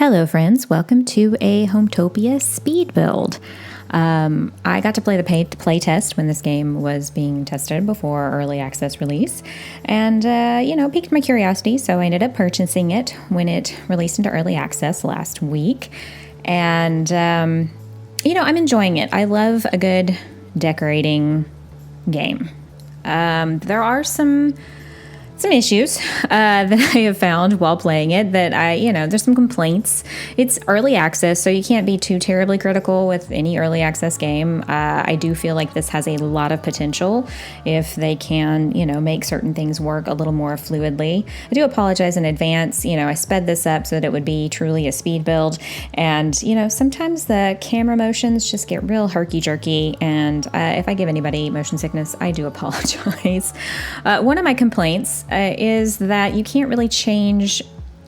Hello friends, welcome to a Hometopia speed build. I got to play the play test when this game was being tested before early access release and, piqued my curiosity, so I ended up purchasing it when it released into early access last week. And, I'm enjoying it. I love a good decorating game. There are some issues that I have found while playing it that there's some complaints. It's early access, so you can't be too terribly critical with any early access game. I do feel like this has a lot of potential if they can, make certain things work a little more fluidly. I do apologize in advance. I sped this up so that it would be truly a speed build. And, sometimes the camera motions just get real herky-jerky. And if I give anybody motion sickness, I do apologize. One of my complaints is that you can't really change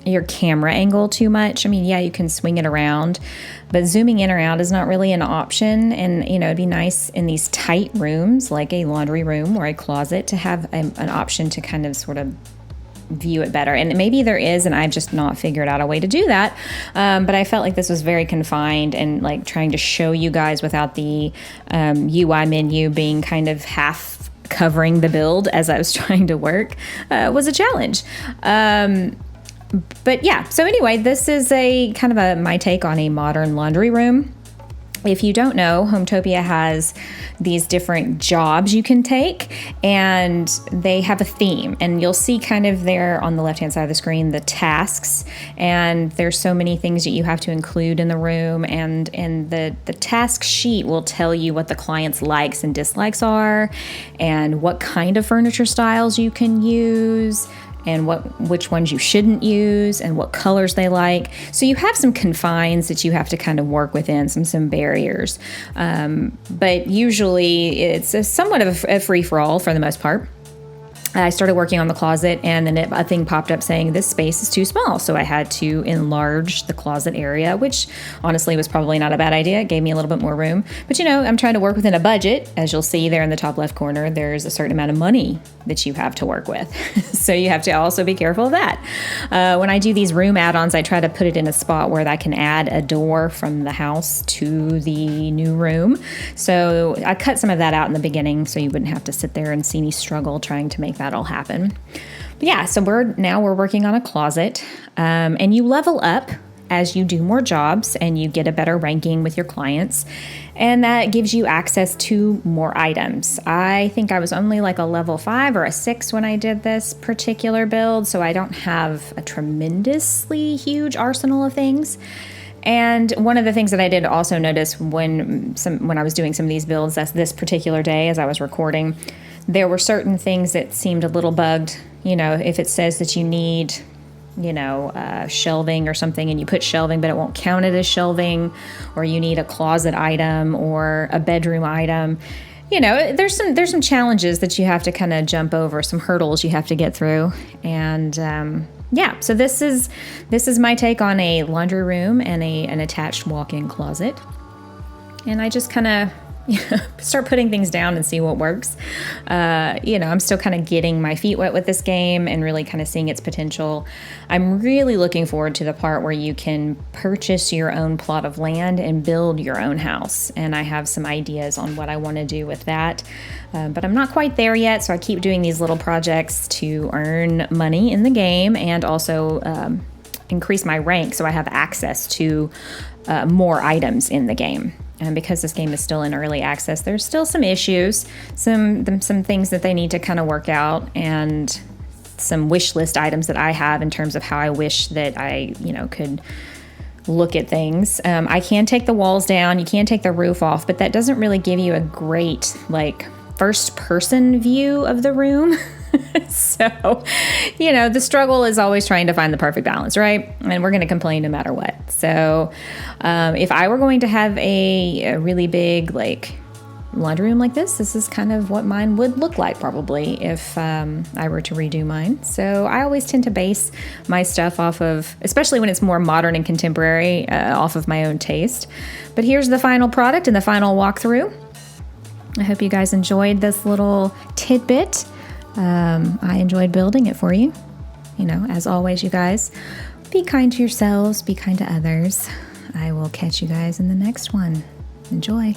your camera angle too much. I mean, yeah, you can swing it around, but zooming in or out is not really an option. And, it'd be nice in these tight rooms, like a laundry room or a closet, to have an option to kind of sort of view it better. And maybe there is, and I've just not figured out a way to do that. But I felt like this was very confined, and like trying to show you guys without the UI menu being kind of half covering the build as I was trying to work was a challenge. But yeah, so anyway, this is a kind of my take on a modern laundry room. If you don't know, Hometopia has these different jobs you can take, and they have a theme. And you'll see kind of there on the left-hand side of the screen the tasks, and there's so many things that you have to include in the room. And the task sheet will tell you what the client's likes and dislikes are, and what kind of furniture styles you can use, and which ones you shouldn't use, and what colors they like. So you have some confines that you have to kind of work within, some barriers. But usually it's somewhat of a free-for-all for the most part. I started working on the closet, and then a thing popped up saying this space is too small. So I had to enlarge the closet area, which honestly was probably not a bad idea. It gave me a little bit more room. But I'm trying to work within a budget. As you'll see there in the top left corner, there's a certain amount of money that you have to work with. So you have to also be careful of that. When I do these room add-ons, I try to put it in a spot where I can add a door from the house to the new room. So I cut some of that out in the beginning so you wouldn't have to sit there and see me struggle trying to make that all happen. But yeah, so we're working on a closet, and you level up as you do more jobs and you get a better ranking with your clients, and that gives you access to more items. I think I was only like a level 5 or a 6 when I did this particular build, so I don't have a tremendously huge arsenal of things. And one of the things that I did also notice when I was doing some of these builds, that's this particular day as I was recording, there were certain things that seemed a little bugged. If it says that you need, shelving or something, and you put shelving, but it won't count it as shelving, or you need a closet item or a bedroom item. There's some challenges that you have to kind of jump over, some hurdles you have to get through. And, so this is my take on a laundry room and an attached walk-in closet. And I just kind of start putting things down and see what works. I'm still kind of getting my feet wet with this game and really kind of seeing its potential. I'm really looking forward to the part where you can purchase your own plot of land and build your own house. And I have some ideas on what I want to do with that. But I'm not quite there yet, so I keep doing these little projects to earn money in the game and also increase my rank so I have access to more items in the game. And because this game is still in early access, there's still some issues, some things that they need to kind of work out, and some wish list items that I have in terms of how I wish that I, could look at things. I can take the walls down, you can take the roof off, but that doesn't really give you a great, first person view of the room. So, the struggle is always trying to find the perfect balance, right? And we're going to complain no matter what. So, if I were going to have a really big, laundry room like this is kind of what mine would look like probably if I were to redo mine. So I always tend to base my stuff off of, especially when it's more modern and contemporary, off of my own taste. But here's the final product and the final walkthrough. I hope you guys enjoyed this little tidbit. I enjoyed building it for you. As always, you guys, Be kind to yourselves, be kind to others. I will catch you guys in the next one. Enjoy.